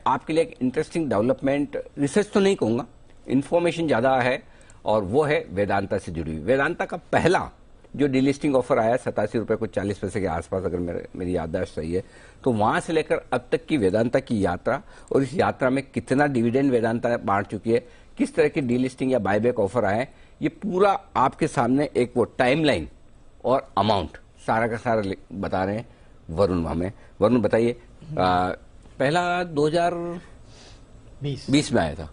आपके लिए एक इंटरेस्टिंग डेवलपमेंट, रिसर्च तो नहीं कहूंगा, इंफॉर्मेशन ज्यादा है, और वो है वेदांता से जुड़ी हुई। वेदांता का पहला जो डीलिस्टिंग ऑफर आया 87 रुपए को 40 पैसे के आसपास, अगर मेरी याददाश्त सही है, तो वहां से लेकर अब तक की वेदांता की यात्रा, और इस यात्रा में कितना डिविडेंड वेदांता बांट चुकी है, किस तरह की डीलिस्टिंग या बायबैक ऑफर आए, ये पूरा आपके सामने एक वो टाइमलाइन और अमाउंट सारा का सारा बता रहे हैं वरुण हमें। वरुण बताइए, पहला 2020 में आया था,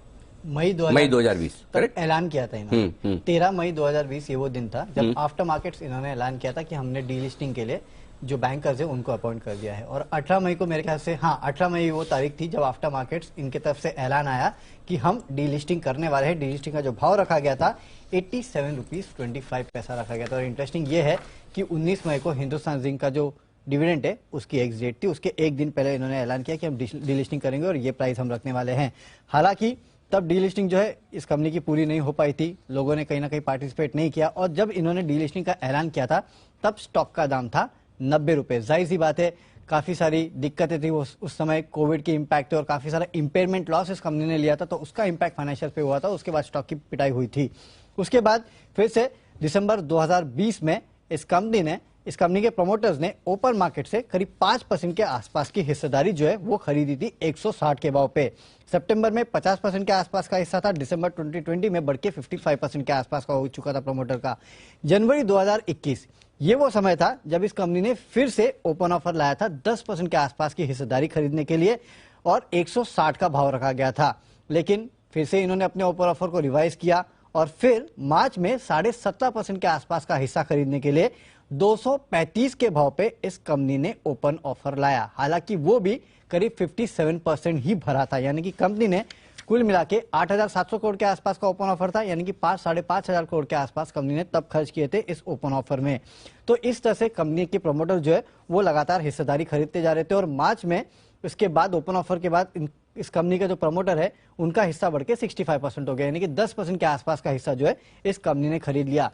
मई 2020 करेक्ट, ऐलान किया था इन्होंने। 13 मई 2020 ये वो दिन था जब आफ्टर मार्केट्स इन्होंने ऐलान किया था कि हमने डीलिस्टिंग के लिए जो बैंकर्स है उनको अपॉइंट कर दिया है। और 18 मई को मेरे ख्याल से, हाँ 18 मई वो तारीख थी जब आफ्टर मार्केट्स इनके तरफ से ऐलान आया कि हम डीलिस्टिंग करने वाले हैं। डीलिस्टिंग का जो भाव रखा गया था 87.25 रखा गया था। और इंटरेस्टिंग ये है कि 19 मई को हिंदुस्तान जिंक का जो डिविडेंड है उसकी एक्स डेट थी, उसके एक दिन पहले इन्होंने ऐलान किया कि हम डीलिस्टिंग करेंगे और ये प्राइस हम रखने वाले हैं। हालांकि तब डीलिस्टिंग जो है इस कंपनी की पूरी नहीं हो पाई थी, लोगों ने कहीं ना कहीं पार्टिसिपेट नहीं किया, और जब इन्होंने डीलिस्टिंग का ऐलान किया था तब स्टॉक का दाम था 90 रुपए। जाहिर सी बात है काफी सारी दिक्कतें थी उस समय, कोविड की इंपैक्ट और काफी सारा इंपेयरमेंट लॉस इस कंपनी ने लिया था, तो उसका इंपैक्ट फाइनेंशियल पे हुआ था। उसके बाद स्टॉक की पिटाई हुई थी। उसके बाद फिर से दिसंबर 2020 में इस कंपनी के प्रोमोटर्स ने ओपन मार्केट से करीब 5% के आसपास की हिस्सेदारी जो है वो खरीदी थी 160 के भाव पे। सितंबर में 50% के आसपास का हिस्सा था, दिसंबर 2020 में बढ़ के 55% के आसपास का हो चुका था प्रोमोटर का। जनवरी 2021 ये वो समय था जब इस कंपनी ने फिर से ओपन ऑफर लाया था 10% के आसपास की हिस्सेदारी खरीदने के लिए, और 160 का भाव रखा गया था। लेकिन फिर से इन्होंने अपने ओपन ऑफर को रिवाइज किया और फिर मार्च में 17.5% के आसपास का हिस्सा खरीदने के लिए 235 के भाव पे इस कंपनी ने ओपन ऑफर लाया। हालांकि वो भी करीब 57% ही भरा था, यानी कि कंपनी ने कुल मिला के 8,700 करोड़ के आसपास का ओपन ऑफर था, यानी कि 5,500 करोड़ के आसपास कंपनी ने तब खर्च किए थे इस ओपन ऑफर में। तो इस तरह से कंपनी के प्रमोटर जो है वो लगातार हिस्सेदारी खरीदते जा रहे थे, और मार्च में इसके बाद ओपन ऑफर के बाद इस कंपनी का जो प्रमोटर है उनका हिस्सा बढ़ के 65% हो गया, यानी कि 10% के आसपास का हिस्सा जो है इस कंपनी ने खरीद लिया।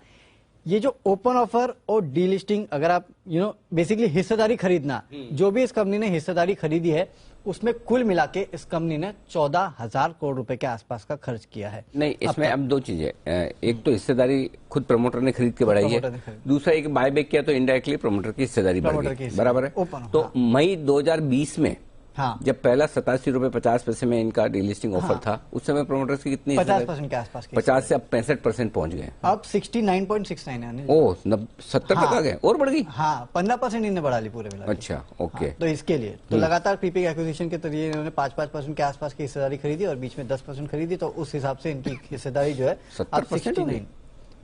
ये जो ओपन ऑफर और डीलिस्टिंग, अगर आप बेसिकली हिस्सेदारी खरीदना, जो भी इस कंपनी ने हिस्सेदारी खरीदी है उसमें कुल मिला के इस कंपनी ने 14,000 करोड़ रुपए के आसपास का खर्च किया है। नहीं, इसमें अब दो चीजें, एक तो हिस्सेदारी खुद प्रमोटर ने खरीद के बढ़ाई है, दूसरा एक बायबैक किया तो इनडायरेक्टली प्रमोटर की हिस्सेदारी बढ़ गई, बराबर है। तो मई 2020 में जब पहला 87 रुपए 50 पैसे में इनका डीलिस्टिंग ऑफर था, उस समय प्रोमोटर्स की कितनी 50% के आसपास, 50 से अब 65% पहुंच गए, अब 69.69 है। ओह 70 तक आ गए, और बढ़ गई। हाँ, 15% इन्हें बढ़ा ली पूरे मिला। अच्छा, ओके। तो इसके लिए तो लगातार क्रीपिंग एक्विजिशन के जरिए इन्होंने 5% के आसपास की हिस्सेदारी खरीदी और बीच में 10% खरीदी, तो उस हिसाब से इनकी हिस्सेदारी जो है 70%,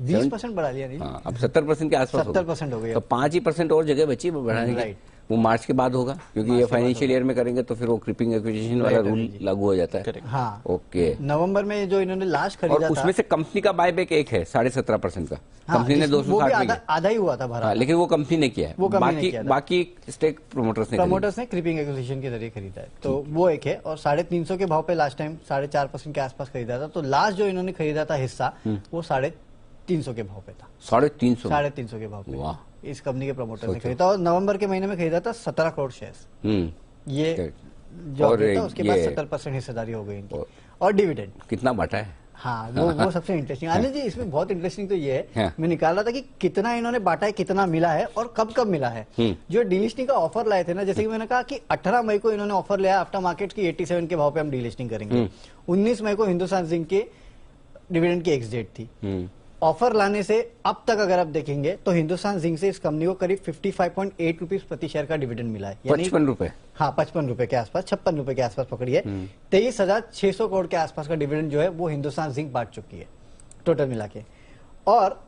20% बढ़ा लिया। नहीं, अब 70% के आसपास 70% हो गई। तो 5% और जगह बची बढ़ाने की, वो मार्च के बाद होगा, क्योंकि ये फाइनेंशियल ईयर में करेंगे तो फिर वो क्रीपिंग एक्विजिशन वाला रूल लागू हो जाता है। हाँ, ओके। नवंबर में जो इन्होंने लास्ट खरीदा और उसमें से कंपनी का बायबैक एक है 17.5% का, कंपनी ने 260 आधा ही हुआ था भरा, लेकिन वो कंपनी ने किया है, बाकी स्टेक प्रोमोटर्स ने क्रीपिंग एक्विजिशन के जरिए खरीदा है, तो वो एक है। और 350 के भाव पे लास्ट टाइम 4.5% के आसपास खरीदा था, तो लास्ट जो इन्होंने खरीदा था हिस्सा वो 350 के भाव पे था। 350 के भाव पे वाह, इस कंपनी के प्रमोटर ने खरीदा, और नवंबर के महीने में खरीदा था 17 करोड़ शेयर। ये जो था उसके बाद 70% हिस्सेदारी हो गई इनकी। और डिविडेंड कितना बटा है? हाँ, वो सबसे इंटरेस्टिंग। आनंद जी, इसमें बहुत इंटरेस्टिंग तो ये है, मैं निकाल रहा था कि कितना इन्होंने बांटा है, कितना मिला है और कब कब मिला है। जो डीलिस्टिंग का ऑफर लाए थे ना, जैसे कि मैंने कहा कि 18 मई को इन्होंने ऑफर लिया आफ्टर मार्केट की 87 के भाव पे हम डीलिस्टिंग करेंगे। 19 मई को हिंदुस्तान जिंक के डिविडेंड की एक्स डेट थी। ऑफर लाने से अब तक अगर आप देखेंगे तो हिंदुस्तान जिंक से इस कंपनी को करीब 55.8 रुपीज प्रति शेयर का डिविडेंड मिला है, 55 रुपए। हाँ, 55 रुपए के आसपास, 56 रुपए के आसपास पकड़िए। 23,600 करोड़ के आसपास का डिविडेंड जो है वो हिंदुस्तान जिंक बांट चुकी है टोटल मिला के। और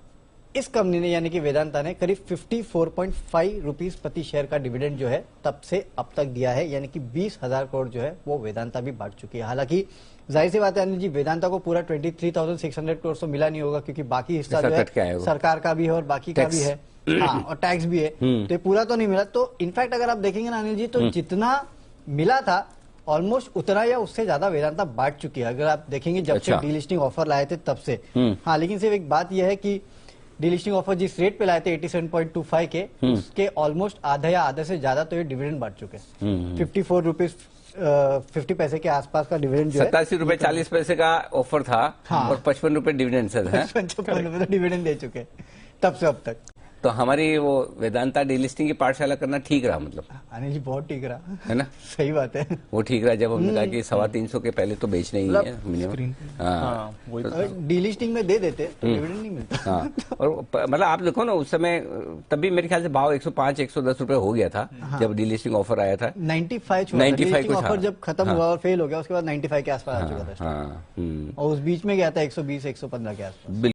इस कंपनी ने यानी कि वेदांता ने करीब 54.5 रुपीज प्रति शेयर का डिविडेंड जो है तब से अब तक दिया है, यानी कि 20,000 करोड़ जो है वो वेदांता भी बांट चुकी है। हालांकि जाहिर सी बात है अनिल जी, वेदांता को पूरा 23,600 करोड़ तो मिला नहीं होगा, क्योंकि बाकी हिस्सा जो है सरकार का भी है और बाकी का भी है, हाँ, और टैक्स भी है, तो पूरा तो नहीं मिला। तो इनफैक्ट अगर आप देखेंगे ना अनिल जी, तो जितना मिला था ऑलमोस्ट उतना या उससे ज्यादा वेदांता बांट चुकी है, अगर आप देखेंगे जब से डीलिस्टिंग ऑफर लाए थे तब से। हाँ, लेकिन सिर्फ एक बात यह है कि डीलिस्टिंग ऑफर जिस रेट पे लाए थे 87.25 के, उसके ऑलमोस्ट आधा या आधे से ज्यादा तो ये डिविडेंड बांट चुके हैं। 54 रुपीज 50 पैसे के आसपास का डिविडेंड जो है 87 रुपए 40 पैसे का ऑफर था और 55 रुपए डिविडेंड से था। 55 रुपए डिविडेंड दे चुके तब से अब तक। तो हमारी वो वेदांता डीलिस्टिंग की पाठशाला करना ठीक रहा, मतलब अनिल जी बहुत ठीक रहा है ना। सही बात है, वो ठीक रहा जब हमने कहा कि 350 के पहले तो बेचना ही है मिनिमम। डीलिस्टिंग में दे देते तो डिविडेंड नहीं मिलता। हाँ, और मतलब आप देखो ना उस समय तब भी मेरे ख्याल से भाव 105-110 रुपए हो गया था जब डीलिस्टिंग ऑफर आया था। 95 कुछ ऑफर जब खत्म हुआ और फेल हो गया उसके बाद 95 के आसपास आ चुका था हाँ, और उस बीच में गया था 120-115 के आसपास।